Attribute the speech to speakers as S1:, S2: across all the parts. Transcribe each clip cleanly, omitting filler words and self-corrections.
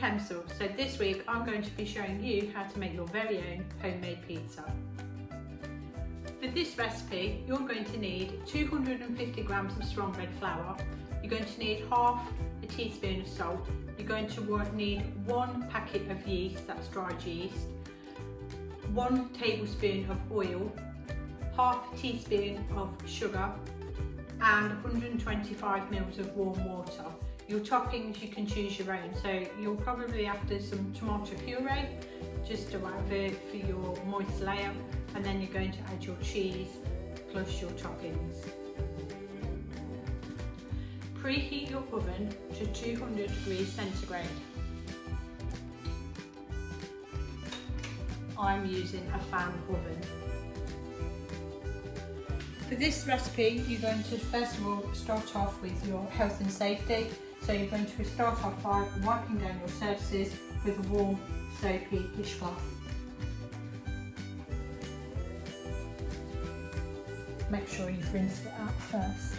S1: Pencil. So this week I'm going to be showing you how to make your very own homemade pizza. For this recipe you're going to need 250 grams of strong bread flour, you're going to need half a teaspoon of salt, you're going to need 1 packet of yeast, that's dried yeast, 1 tablespoon of oil, half a teaspoon of sugar and 125 ml of warm water. Your toppings you can choose your own, so you'll probably after some tomato puree just to add it for your moist layer, and then you're going to add your cheese plus your toppings. Preheat your oven to 200 degrees centigrade. I'm using a fan oven. For this recipe you're going to first of all start off with your health and safety. So you're going to start off by wiping down your surfaces with a warm soapy dishcloth. Make sure you've rinsed it out first.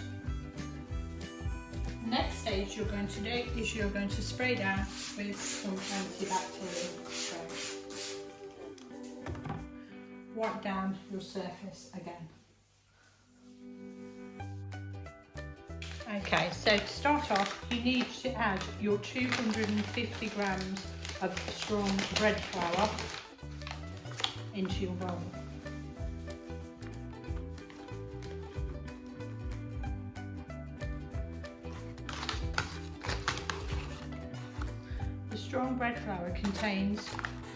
S1: The next stage you're going to do is you're going to spray down with some antibacterial spray. Wipe down your surface again. Okay, so to start off you need to add your 250 grams of strong bread flour into your bowl. The strong bread flour contains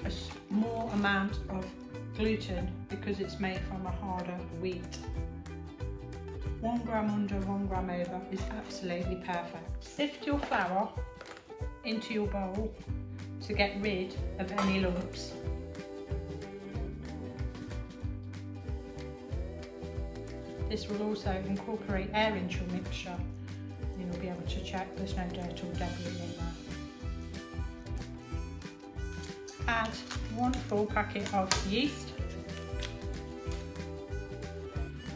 S1: a more amount of gluten because it's made from a harder wheat. 1 gram under, 1 gram over is absolutely perfect. Sift your flour into your bowl to get rid of any lumps. This will also incorporate air into your mixture. You'll be able to check there's no dirt or debris in there. Add 1 full packet of yeast.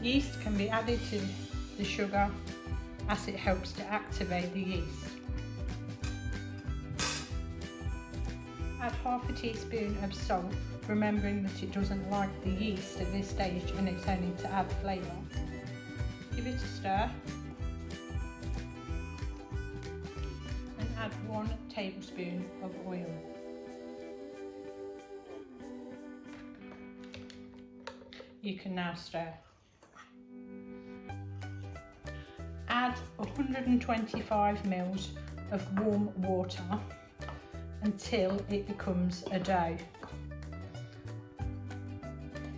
S1: Yeast can be added to the sugar as it helps to activate the yeast. Add half a teaspoon of salt, remembering that it doesn't like the yeast at this stage and it's only to add flavour. Give it a stir and add 1 tablespoon of oil. You can now stir. Add 125 ml of warm water until it becomes a dough.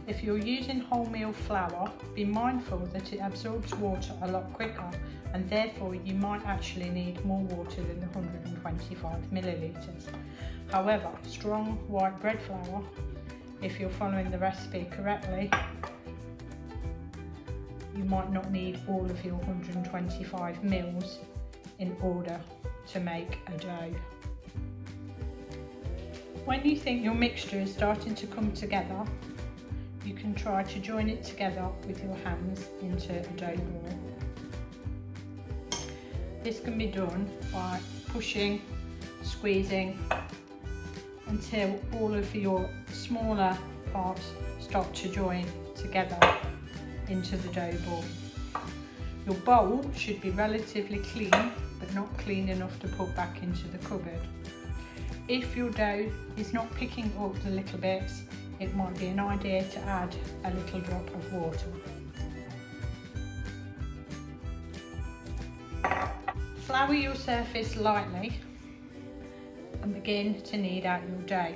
S1: If you're using wholemeal flour, be mindful that it absorbs water a lot quicker and therefore you might actually need more water than the 125 millilitres. However, strong white bread flour, if you're following the recipe correctly, you might not need all of your 125 mils in order to make a dough. When you think your mixture is starting to come together, you can try to join it together with your hands into a dough ball. This can be done by pushing, squeezing until all of your smaller parts start to join together into the dough ball. Your bowl should be relatively clean, but not clean enough to put back into the cupboard. If your dough is not picking up the little bits, it might be an idea to add a little drop of water. Flour your surface lightly and begin to knead out your dough.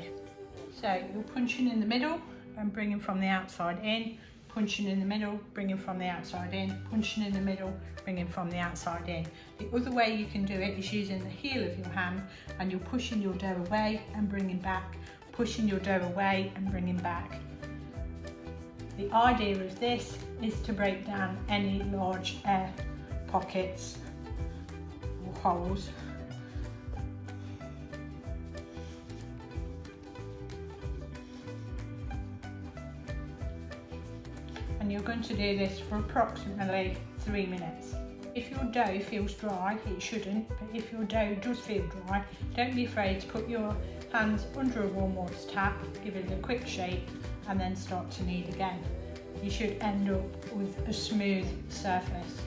S1: So you're punching in the middle and bringing from the outside in, punching in the middle, bringing from the outside in, punching in the middle, bringing from the outside in. The other way you can do it is using the heel of your hand and you're pushing your dough away and bringing back, pushing your dough away and bringing back. The idea of this is to break down any large air pockets or holes. And you're going to do this for approximately 3 minutes. If your dough feels dry, it shouldn't, but if your dough does feel dry, don't be afraid to put your hands under a warm water tap, give it a quick shake, and then start to knead again. You should end up with a smooth surface.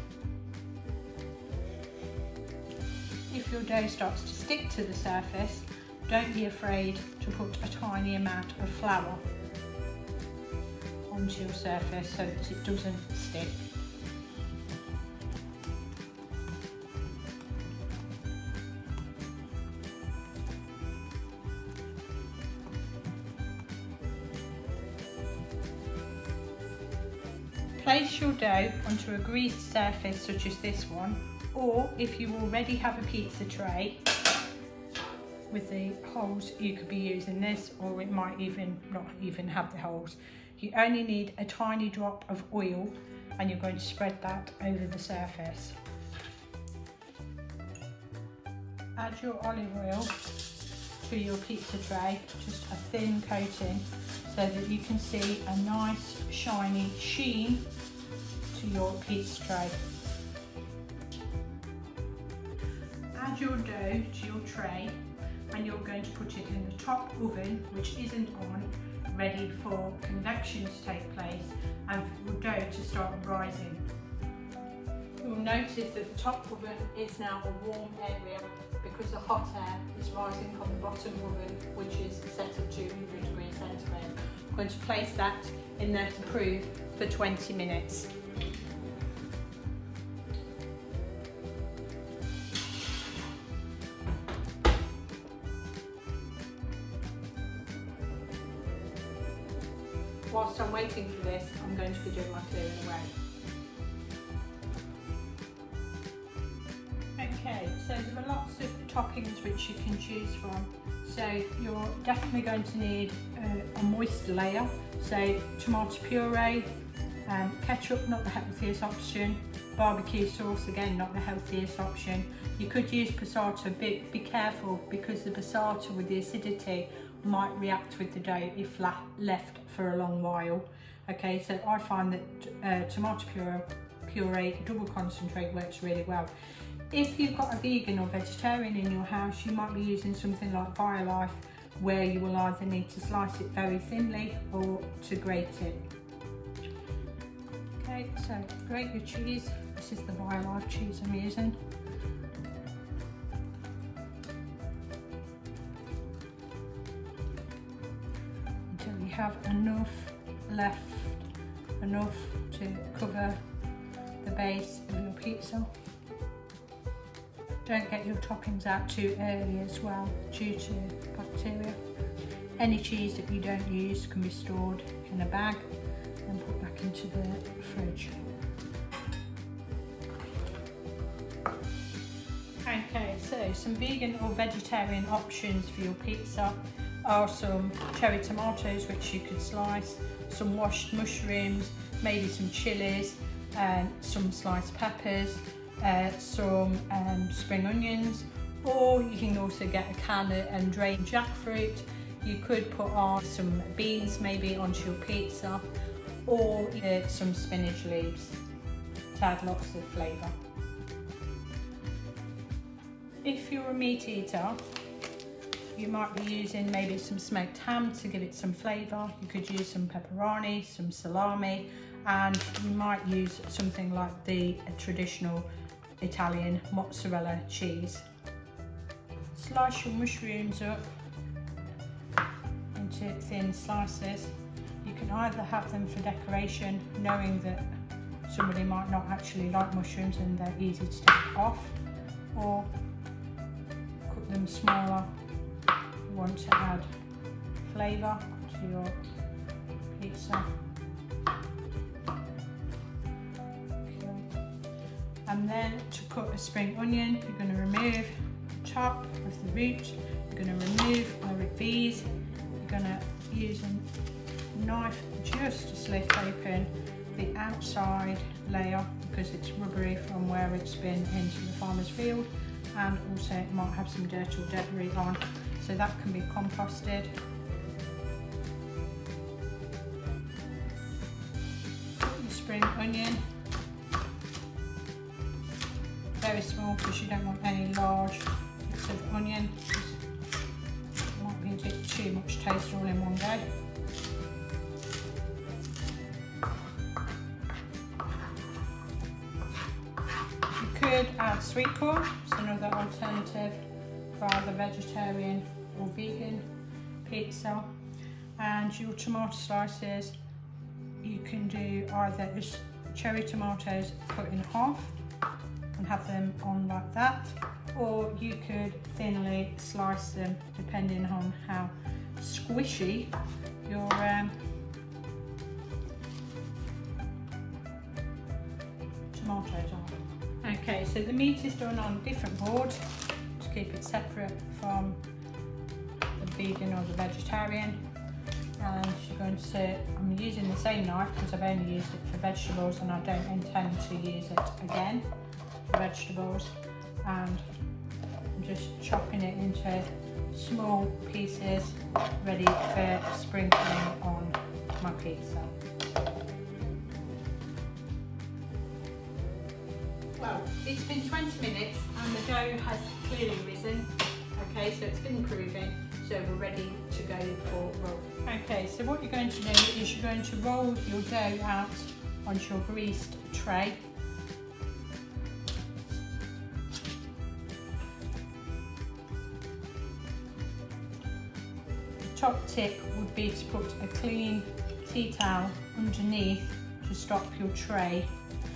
S1: If your dough starts to stick to the surface, don't be afraid to put a tiny amount of flour onto your surface so that it doesn't stick. Place your dough onto a greased surface such as this one, or if you already have a pizza tray with the holes, you could be using this, or it might even not even have the holes. You only need a tiny drop of oil and you're going to spread that over the surface. Add your olive oil to your pizza tray, just a thin coating, so that you can see a nice shiny sheen to your pizza tray. Add your dough to your tray and you're going to put it in the top oven, which isn't on, ready for convection to take place and for your dough to start rising. You'll notice that the top oven is now a warm area because the hot air is rising from the bottom oven, which is set at 200 degrees centigrade. I'm going to place that in there to prove for 20 minutes. Whilst I'm waiting for this, I'm going to be doing my clearing away. Okay, so there are lots of toppings which you can choose from. So you're definitely going to need a moist layer. So tomato puree, ketchup, not the healthiest option. Barbecue sauce, again, not the healthiest option. You could use passata, but be careful because the passata with the acidity might react with the dough if left for a long while. Okay, so I find that tomato puree double concentrate works really well. If you've got a vegan or vegetarian in your house, you might be using something like BioLife, where you will either need to slice it very thinly or to grate it. Okay, so grate your cheese. This is the BioLife cheese I'm using. Until you have enough left, enough to cover the base of your pizza. Don't get your toppings out too early as well due to bacteria. Any cheese that you don't use can be stored in a bag and put back into the fridge. Okay, so some vegan or vegetarian options for your pizza are some cherry tomatoes which you could slice, some washed mushrooms, maybe some chilies, some sliced peppers, some spring onions, or you can also get a can and drained jackfruit. You could put on some beans maybe onto your pizza, or some spinach leaves to add lots of flavour. If you're a meat eater, you might be using maybe some smoked ham to give it some flavour. You could use some pepperoni, some salami, and you might use something like the traditional Italian mozzarella cheese. Slice your mushrooms up into thin slices. You can either have them for decoration, knowing that somebody might not actually like mushrooms and they're easy to take off, or cut them smaller. You want to add flavour to your pizza. And then to cut a spring onion, you're going to remove the top of the root, you're going to remove where it V's, you're going to use a knife just to slit open the outside layer because it's rubbery from where it's been into the farmer's field, and also it might have some dirt or debris on, so that can be composted. Put the spring onion very small because you don't want any large bits of onion. It might be a bit too much taste all in one go. You could add sweet corn, it's another alternative for either vegetarian or vegan pizza. And your tomato slices, you can do either just cherry tomatoes cut in half and have them on like that, or you could thinly slice them depending on how squishy your tomatoes are. Okay, so the meat is done on a different board to keep it separate from the vegan or the vegetarian. And you're going to, I'm using the same knife because I've only used it for vegetables and I don't intend to use it again for vegetables. And I'm just chopping it into small pieces ready for sprinkling on my pizza. Well, it's been 20 minutes and the dough has clearly risen. Okay, so it's been improving, so we're ready to go for roll. Okay, so what you're going to do is you're going to roll your dough out onto your greased tray. The top tip would be to put a clean tea towel underneath to stop your tray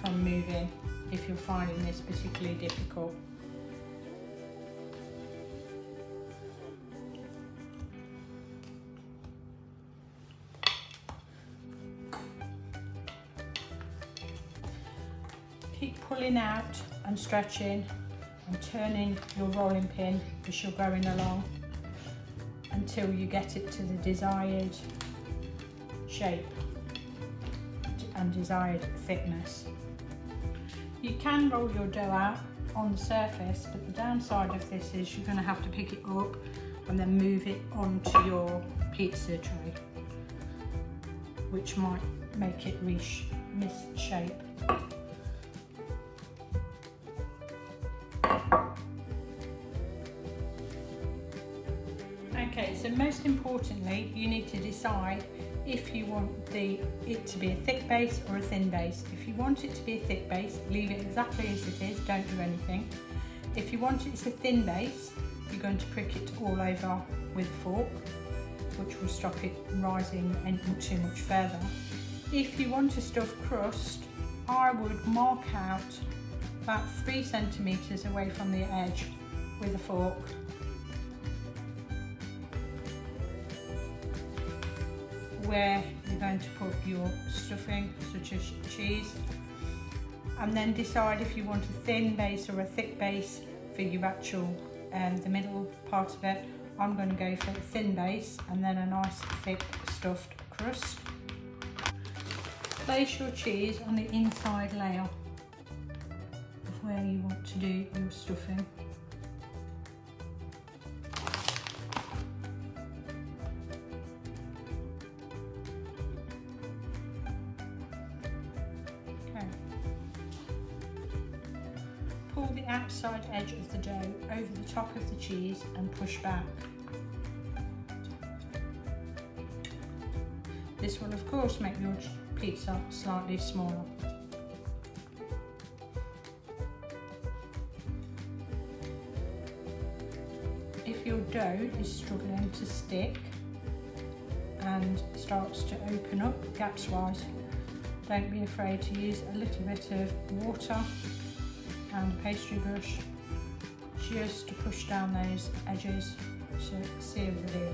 S1: from moving if you're finding this particularly difficult. Keep pulling out and stretching and turning your rolling pin as you're going along until you get it to the desired shape and desired thickness. You can roll your dough out on the surface, but the downside of this is you're going to have to pick it up and then move it onto your pizza tray, which might make it miss shape. Okay, so most importantly, you need to decide if you want it to be a thick base or a thin base. If you want it to be a thick base, leave it exactly as it is, don't do anything. If you want it to be a thin base, you're going to prick it all over with a fork, which will stop it rising any too much further. If you want a stuffed crust, I would mark out about 3 centimetres away from the edge with a fork. Where you're going to put your stuffing, such as cheese, and then decide if you want a thin base or a thick base for your actual the middle part of it. I'm going to go for a thin base and then a nice thick stuffed crust. Place your cheese on the inside layer of where you want to do your stuffing. Pull the outside edge of the dough over the top of the cheese and push back. This will of course make your pizza slightly smaller. If your dough is struggling to stick and starts to open up gaps wise, don't be afraid to use a little bit of water and a pastry brush just to push down those edges to seal the deal.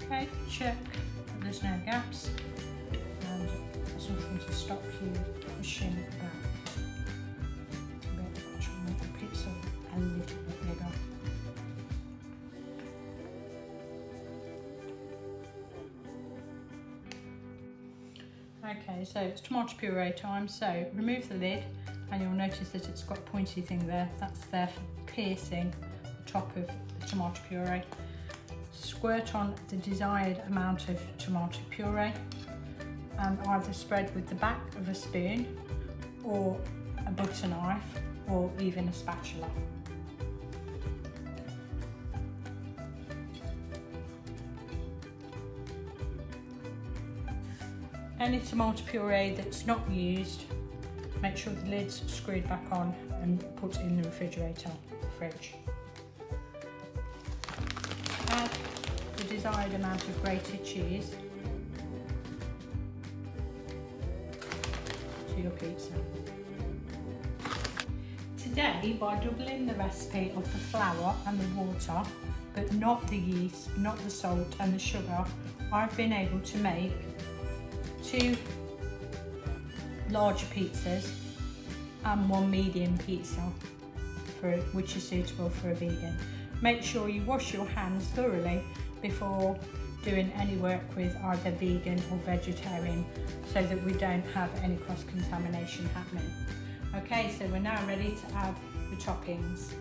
S1: Okay, check that there's no gaps and there's nothing to stop you pushing back a bit, which will make the pizza a little bit bigger. Okay, so it's tomato puree time, so remove the lid and you'll notice that it's got a pointy thing there. That's there for piercing the top of the tomato puree. Squirt on the desired amount of tomato puree and either spread with the back of a spoon or a butter knife or even a spatula. Any tomato puree that's not used, make sure the lid's screwed back on and put in the refrigerator, fridge. Add the desired amount of grated cheese to your pizza. Today, by doubling the recipe of the flour and the water, but not the yeast, not the salt and the sugar, I've been able to make 2 larger pizzas and 1 medium pizza, which is suitable for a vegan. Make sure you wash your hands thoroughly before doing any work with either vegan or vegetarian, so that we don't have any cross-contamination happening. Okay, so we're now ready to add the toppings.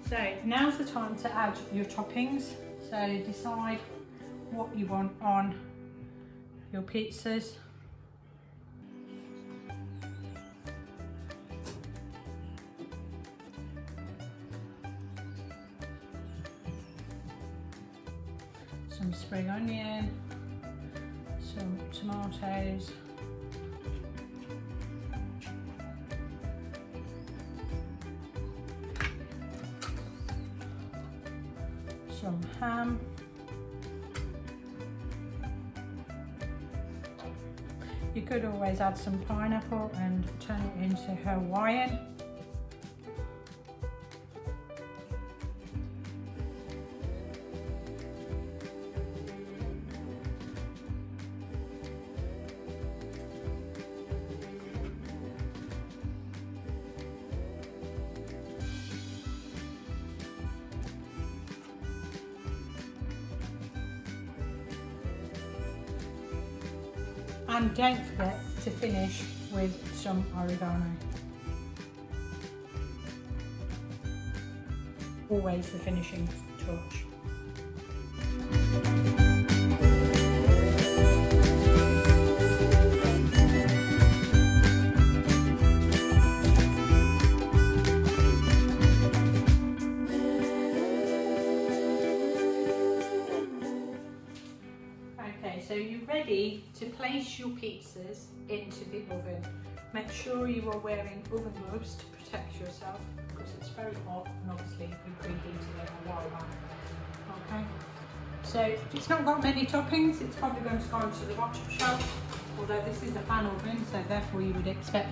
S1: So now's the time to add your toppings. So decide what you want on your pizzas. Some spring onion, some tomatoes, some ham, you could always add some pineapple and turn it into Hawaiian. And don't forget to finish with some oregano. Always the finishing touch. So you're ready to place your pizzas into the oven. Make sure you are wearing oven gloves to protect yourself because it's very hot and obviously we preheated it a while back. Okay, so if it's not got many toppings, it's probably going to go onto the bottom shelf, although this is a fan oven, so therefore you would expect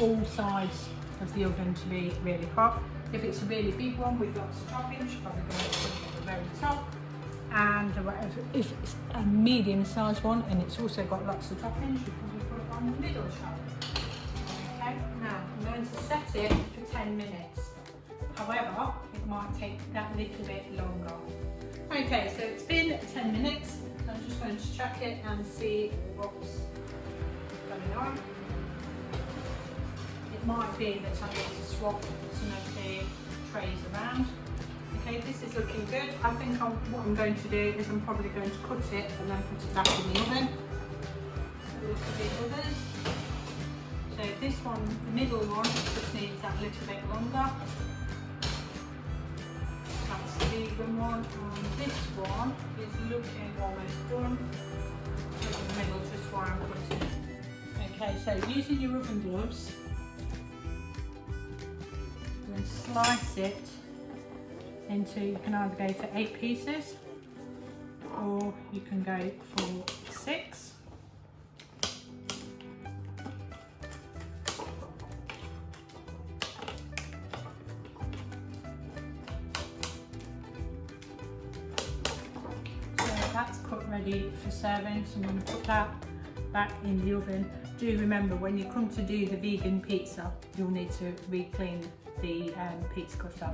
S1: all sides of the oven to be really hot. If it's a really big one with lots of toppings, you're probably going to put it at the very top. And if it's a medium sized one and it's also got lots of toppings, you can put it on the middle shelf. Okay, now I'm going to set it for 10 minutes. However, it might take that little bit longer. Okay, so it's been 10 minutes. So I'm just going to check it and see what's going on. It might be that I need to swap some of the trays around. Okay, this is looking good. I think what I'm going to do is I'm probably going to cut it and then put it back in the oven. So look at the others. So this one, the middle one, just needs that little bit longer. That's the vegan one. And this one is looking almost done. In the middle, just where I'm cutting. Okay, so using your oven gloves, then slice it into, you can either go for 8 pieces or you can go for 6. So that's cut ready for serving, so I'm going to put that back in the oven. Do remember, when you come to do the vegan pizza, you'll need to re-clean the pizza cutter.